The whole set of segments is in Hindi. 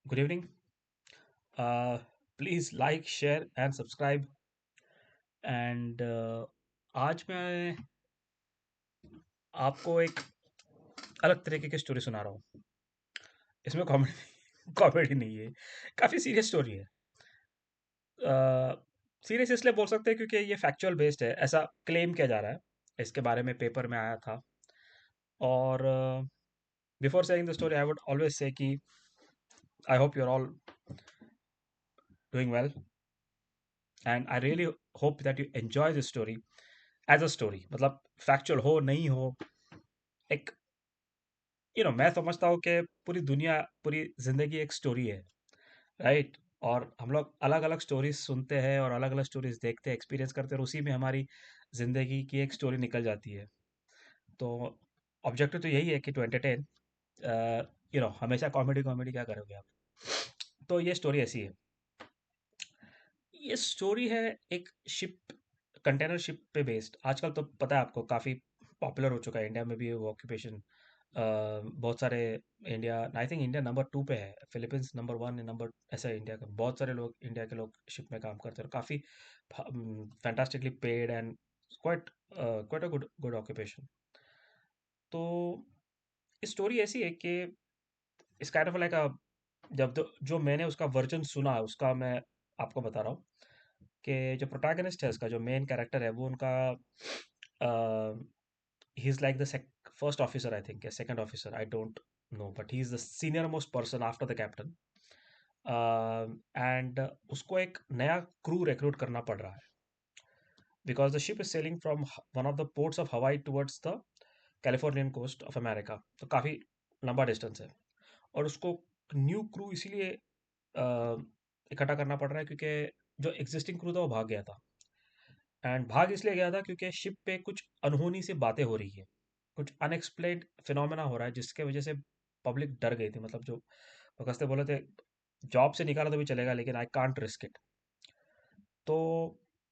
Good evening. Please like, share and subscribe. And आज मैं आपको एक अलग तरीके की स्टोरी सुना रहा हूँ। इसमें कॉमेडी कॉमेडी नहीं है, काफ़ी सीरियस स्टोरी है। सीरियस इसलिए बोल सकते हैं क्योंकि ये फैक्चुअल बेस्ड है, ऐसा क्लेम किया जा रहा है। इसके बारे में पेपर में आया था। और before saying the story I would always say कि I hope you are all doing well and I really hope that you enjoy this story as a story. मतलब फैक्चुअल हो नहीं हो, एक मैं समझता हूँ कि पूरी दुनिया, पूरी जिंदगी एक स्टोरी है, राइट? और हम लोग अलग अलग स्टोरीज सुनते हैं और अलग अलग स्टोरीज देखते हैं, एक्सपीरियंस करते हैं, और उसी में हमारी जिंदगी की एक स्टोरी निकल जाती है। तो ऑब्जेक्टिव तो यही है कि टू एंटरटेन। हमेशा कॉमेडी कॉमेडी क्या करोगे आप? तो ये स्टोरी ऐसी है। ये स्टोरी है एक शिप, कंटेनर शिप पे बेस्ड। आजकल तो पता है आपको, काफ़ी पॉपुलर हो चुका है इंडिया में भी वो ऑक्यूपेशन। बहुत सारे, India, I think India number 2 पे है, फिलीपींस नंबर 1 नंबर, ऐसा है इंडिया का। बहुत सारे लोग, इंडिया के लोग शिप में काम करते हैं, और काफ़ी fantastically paid and quite quite a good good occupation. तो स्टोरी ऐसी है कि इस काइंड ऑफ लाइक जो मैंने उसका वर्जन सुना, उसका मैं आपको बता रहा हूँ कि जो प्रोटैगनिस्ट है, इसका जो मेन कैरेक्टर है, वो उनका ही is like the first officer, I think, या second officer, I don't know, but he is the senior most person after the captain. And उसको एक नया क्रू रिक्रूट करना पड़ रहा है, because the ship is sailing from one of the ports of Hawaii towards the Californian coast of America. तो काफ़ी लंबा डिस्टेंस है, और उसको न्यू क्रू इसीलिए इकट्ठा करना पड़ रहा है क्योंकि जो एग्जिस्टिंग क्रू था वो भाग गया था। एंड भाग इसलिए गया था क्योंकि शिप पे कुछ अनहोनी सी बातें हो रही है, कुछ अनएक्सप्लेन्ड फिनोमेना हो रहा है, जिसके वजह से पब्लिक डर गई थी। मतलब जो वो कसते बोले थे, जॉब से निकाला तो भी चलेगा लेकिन आई कांट रिस्क इट। तो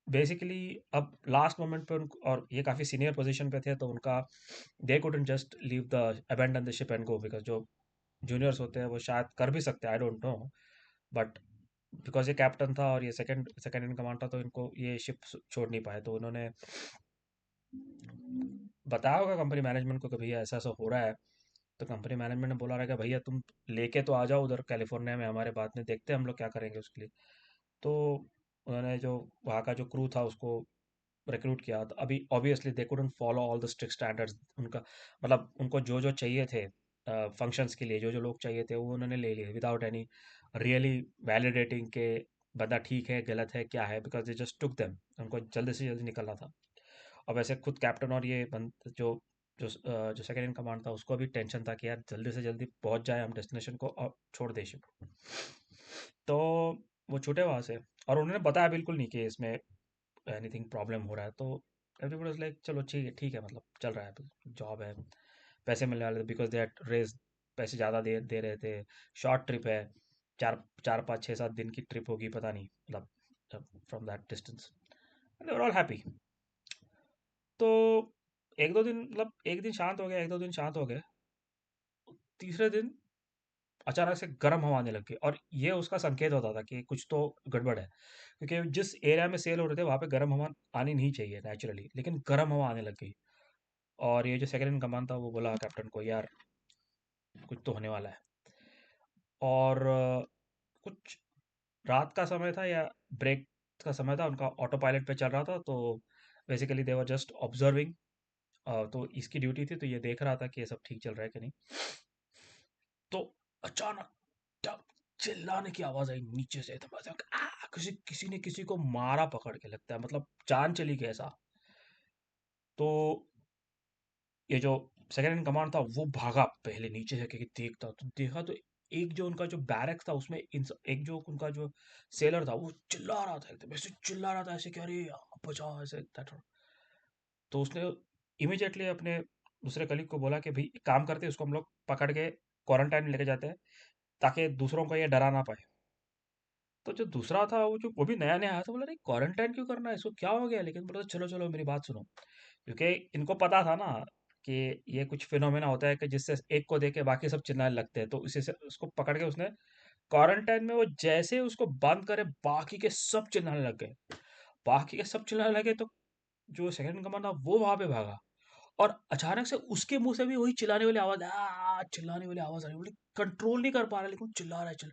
बेसिकली अब लास्ट मोमेंट पे उनको, और ये काफ़ी सीनियर पोजीशन पे थे, तो उनका they couldn't just leave the abandon the ship and go, because जो जूनियर्स होते हैं वो शायद कर भी सकते हैं, आई डोंट नो, बट बिकॉज ये कैप्टन था और ये सेकंड सेकंड इन कमांड था, तो इनको ये शिप छोड़ नहीं पाए। तो उन्होंने बताया होगा कंपनी मैनेजमेंट को कि भैया ऐसा ऐसा हो रहा है। तो कंपनी मैनेजमेंट ने बोला रहेगा, भैया तुम लेके तो आ जाओ उधर कैलिफोर्निया में, हमारे बाद में देखते हैं हम लोग क्या करेंगे उसके लिए। तो उन्होंने जो वहाँ का जो क्रू था उसको रिक्रूट किया। तो अभी obviously they couldn't follow all the strict standards. उनका मतलब उनको जो जो चाहिए थे फंक्शंस के लिए, जो जो लोग चाहिए थे, वो उन्होंने ले लिए विदाउट एनी रियली वैलिडेटिंग के बंदा ठीक है गलत है क्या है, because they just took them. उनको जल्दी से जल्दी निकलना था। और वैसे खुद कैप्टन और ये बंद जो जो जो सेकंड इन कमांड था, उसको भी टेंशन था कि यार जल्दी से जल्दी पहुंच जाए हम डेस्टिनेशन को और छोड़ दे शिप। तो वो छूटे वहां से, और उन्होंने बताया बिल्कुल नहीं कि इसमें एनीथिंग प्रॉब्लम हो रहा है। तो एवरीबॉडी वाज लाइक चलो ठीक है ठीक है, मतलब चल रहा है, जॉब है, पैसे मिलने वाले थे, बिकॉज दे हैड रेज, पैसे ज़्यादा दे दे रहे थे। शॉर्ट ट्रिप है, चार चार पाँच छः सात दिन की ट्रिप होगी, पता नहीं, मतलब from that distance. They were all happy. तो एक दो दिन, मतलब एक दिन शांत हो गया, एक दो दिन शांत हो गए। तीसरे दिन अचानक से गर्म हवा आने लग गई, और ये उसका संकेत होता था कि कुछ तो गड़बड़ है, क्योंकि जिस एरिया में सेल हो रहे थे वहाँ पे गर्म हवा आनी नहीं चाहिए नेचुरली, लेकिन गर्म हवा आने लग गई। और ये जो सेकंड इन कमांड था वो बोला कैप्टन को, यार कुछ तो होने वाला है। और कुछ रात का समय था या ब्रेक का समय था, उनका ऑटो पायलट पे चल रहा था। तो basically they were just observing. तो इसकी ड्यूटी थी, तो ये देख रहा था कि ये सब ठीक चल रहा है कि नहीं। तो अचानक टप, चिल्लाने की आवाज आई नीचे से, तो मैं किसी किसी ने किसी को मारा पकड़ के, लगता है मतलब जान चली गई ऐसा। तो ये जो सेकंड इन कमांड था वो भागा पहले नीचे से, क्योंकि देखता तो देखा तो एक जो उनका जो बैरक था उसमें एक जो उनका जो सेलर था वो चिल्ला रहा था, एकदम ऐसे चिल्ला रहा था ऐसे कि अरे बचाओ, ऐसे that। तो उसने इमीडिएटली अपने दूसरे कलीग को बोला कि भाई एक काम करते हैं, उसको हम लोग पकड़ के क्वारंटाइन में लेके जाते हैं, ताकि दूसरों को ये डरा ना पाए। तो जो दूसरा था, वो भी नया नया आया था, बोला नहीं क्वारंटाइन क्यों करना है, इसको क्या हो गया? लेकिन बोला चलो चलो मेरी बात सुनो, क्योंकि इनको पता था ना कि ये कुछ फिनोमेना होता है कि जिससे एक को देख के बाकी सब चिल्लाने लगते हैं, तो इसी से उसको पकड़ के उसने क्वारंटाइन में वो जैसे ही उसको बंद करे, बाकी के सब चिल्लाने लग गए। बाकी के सब चिल्लाने लगे, तो जो सेकंड इन कमांड था वो वहां पे भागा, और अचानक से उसके मुंह से भी वही चिल्लाने वाली आवाज, चिल्लाने वाली आवाज आ रही, बोले कंट्रोल नहीं कर पा रहा, लेकिन चिल्ला रहा है,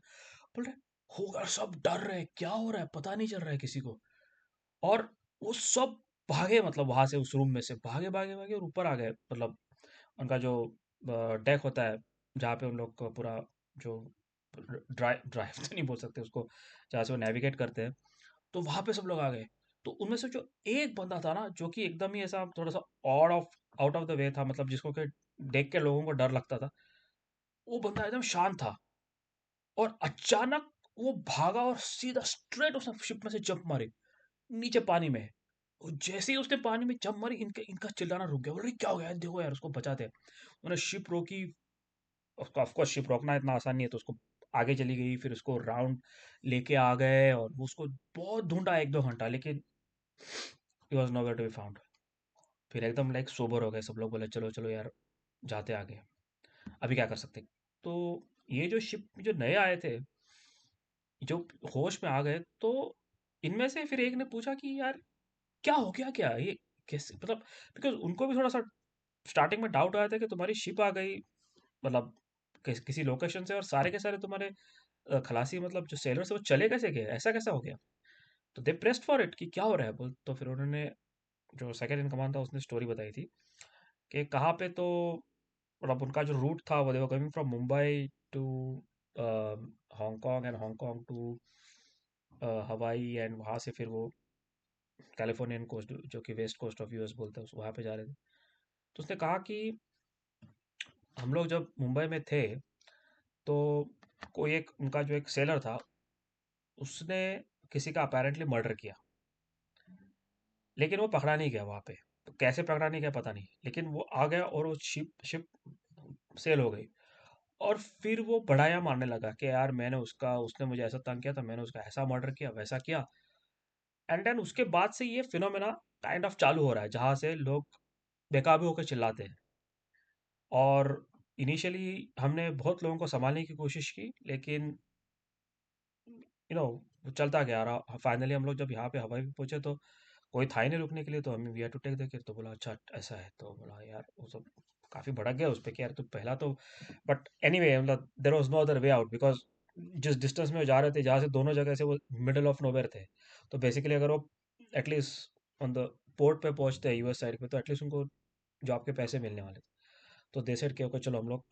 बोल रहे होगा, सब डर रहे, क्या हो रहा है पता नहीं चल रहा है किसी को। और वो सब भागे, मतलब वहां से उस रूम में से भागे भागे भागे और ऊपर आ गए, मतलब उनका जो डेक होता है, जहाँ पे उन लोग को पूरा जो ड्राइव ड्राइव तो नहीं बोल सकते उसको, जहाँ से वो नेविगेट करते हैं, तो वहां पे सब लोग आ गए। तो उनमें से जो एक बंदा था ना, जो कि एकदम ही ऐसा थोड़ा सा odd of out of the way था, मतलब जिसको कि देख के लोगों को डर लगता था, वो बंदा एकदम शांत था। और अचानक वो भागा और सीधा स्ट्रेट उसने शिप में से जंप मारी नीचे पानी में। और जैसे ही उसने पानी में जंप मारी, इनका इनका चिल्लाना रुक गया, बोल रहे क्या हो गया, देखो यार उसको बचाते हैं। उन्होंने शिप रोकी। उसको ऑफकोर्स शिप रोकना इतना आसान नहीं है, तो उसको आगे चली गई, फिर उसको राउंड लेके आ गए, और वो उसको बहुत ढूंढा 1-2 घंटा, लेकिन he was nowhere to be found. फिर एकदम लाइक सोबर हो गए सब लोग, बोले चलो चलो यार, जाते आगे, अभी क्या कर सकते। तो ये जो शिप जो नए आए थे, जो होश में आ गए, तो इनमें से फिर एक ने पूछा कि यार क्या हो गया, क्या ये कैसे, मतलब बिकॉज उनको भी थोड़ा सा स्टार्टिंग में डाउट आया था कि तुम्हारी शिप आ गई, मतलब किसी लोकेशन से, और सारे के सारे तुम्हारे खलासी, मतलब जो सेलर्स है वो चले कैसे गए, ऐसा कैसा हो गया। तो दे प्रेस्ड फॉर इट कि क्या हो रहा है, बोल। तो फिर उन्होंने, जो सेकंड इन कमांड था, उसने स्टोरी बताई थी कि कहाँ पे, तो मतलब उनका जो रूट था, वो they were coming from Mumbai to Hong Kong, and Hong Kong to Hawaii, and वहाँ से फिर वो कैलिफोर्नियन कोस्ट, जो कि वेस्ट कोस्ट ऑफ यूएस बोलते हैं, वहाँ पे जा रहे थे। तो उसने कहा कि हम लोग जब मुंबई में थे, तो कोई एक उनका जो एक सेलर था, उसने किसी का अपेरेंटली मर्डर किया, लेकिन वो पकड़ा नहीं गया वहाँ पे। तो कैसे पकड़ा नहीं गया पता नहीं, लेकिन वो आ गया और वो शिप शिप सेल हो गई। और फिर वो बढ़ाया मारने लगा कि यार मैंने उसका, उसने मुझे ऐसा तंग किया था, मैंने उसका ऐसा मर्डर किया, वैसा किया। एंड देन उसके बाद से ये फिनोमेना काइंड ऑफ चालू हो रहा है, जहाँ से लोग बेकाबू होकर चिल्लाते हैं। और इनिशियली हमने बहुत लोगों को संभालने की कोशिश की, लेकिन वो चलता गया रहा। फाइनली हम लोग जब यहाँ पे हवाई पे पहुंचे, तो कोई था ही नहीं रुकने के लिए, तो हमें we had to take the care. तो बोला अच्छा ऐसा है, तो बोला यार वो सब काफ़ी भड़क गया उस पे कि यार तू पहला तो, बट एनीवे मतलब there was no other way out, because जिस डिस्टेंस में वो जा रहे थे, जहाँ से दोनों जगह से वो मिडल ऑफ नोवेयर थे, तो बेसिकली अगर वो एटलीस्ट ऑन द पोर्ट पे पहुंचते हैं यूएस साइड पे, तो एटलीस्ट उनको जॉब के पैसे मिलने वाले थे। तो दे सेड कि ओके चलो हम लोग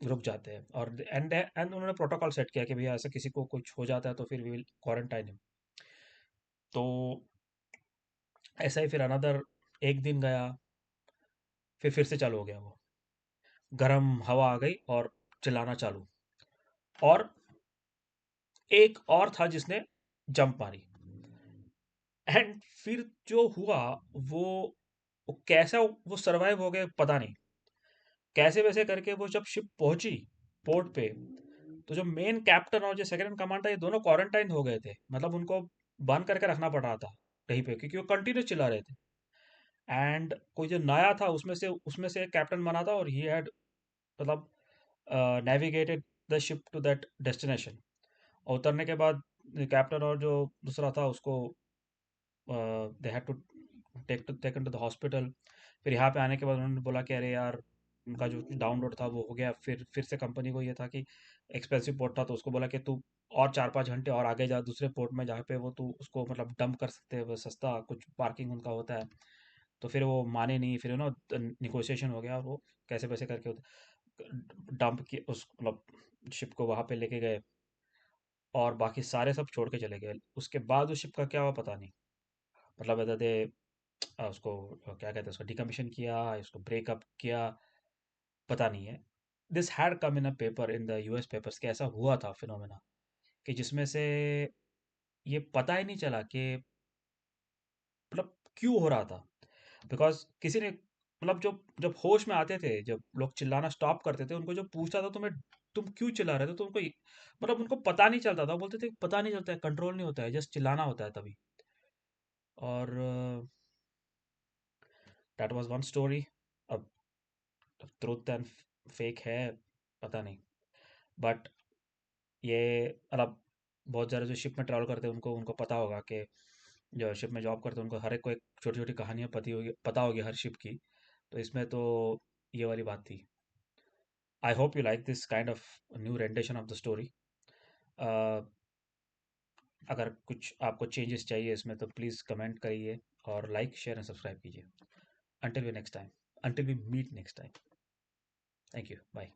रुक जाते हैं, और एंड उन्होंने प्रोटोकॉल सेट किया कि भैया ऐसा किसी को कुछ हो जाता है तो फिर वी विल क्वारंटाइन हिम। तो ऐसा ही फिर अनदर एक दिन गया, फिर से चालू हो गया वो, गरम हवा आ गई और चिल्लाना चालू। और एक और था जिसने जंप मारी। एंड फिर जो हुआ, वो, वो कैसा वो सरवाइव हो गए पता नहीं, कैसे वैसे करके वो जब शिप पहुंची पोर्ट पे, तो जो मेन कैप्टन और जो सेकंड इन कमांड था, ये दोनों क्वारंटाइन हो गए थे, मतलब उनको बंद करके रखना पड़ रहा था कहीं पे, क्योंकि वो कंटिन्यू चिल्ला रहे थे। एंड कोई जो नया था, उसमें से एक कैप्टन बना था, और ही हैड, मतलब navigated the ship to that destination. और उतरने के बाद कैप्टन और जो दूसरा था उसको, they had to taken to the hospital. फिर यहाँ पे आने के बाद उन्होंने बोला कि अरे यार, उनका जो डाउनलोड था वो हो गया। फिर से कंपनी को ये था कि एक्सपेंसिव पोर्ट था, तो उसको बोला कि तू और 4-5 घंटे और आगे जा दूसरे पोर्ट में, जहाँ पे वो तू उसको मतलब डंप कर सकते हैं, वो सस्ता कुछ पार्किंग उनका होता है। तो फिर वो माने नहीं, फिर निगोशिएशन हो गया, और वो कैसे पैसे करके डंप की उस मतलब शिप को वहां पे लेके गए, और बाकी सारे सब छोड़ के चले गए। उसके बाद उस शिप का क्या हुआ पता नहीं, मतलब whether they उसको क्या कहते हैं, उसको डिकमीशन किया, इसको ब्रेकअप किया, पता नहीं है। This had come in a paper, in the US papers, कि ऐसा हुआ था फिनोमेना, कि जिसमें से ये पता ही नहीं चला कि मतलब क्यों हो रहा था। बिकॉज किसी ने, मतलब जब जब होश में आते थे, जब लोग चिल्लाना स्टॉप करते थे, उनको जो पूछता था तुम्हें, तुम क्यों चिल्ला रहे थे, तो मतलब उनको पता नहीं चलता था, बोलते थे पता नहीं चलता है, कंट्रोल नहीं होता है, जस्ट चिल्लाना होता है तभी। और दैट वाज वन स्टोरी। अब ट्रुथ एंड फेक है, पता नहीं, बट ये मतलब बहुत ज़्यादा जो शिप में ट्रैवल करते हैं उनको उनको पता होगा कि जो शिप में जॉब करते हैं उनको हर एक को एक छोटी छोटी कहानियाँ पता होगी हर शिप की। तो इसमें तो ये वाली बात थी। आई hope you like this kind of new rendition of the story. अगर कुछ आपको चेंजेस चाहिए इसमें तो प्लीज़ कमेंट करिए और लाइक शेयर एंड सब्सक्राइब कीजिए। Until we next time, until we meet next time. Thank you, bye.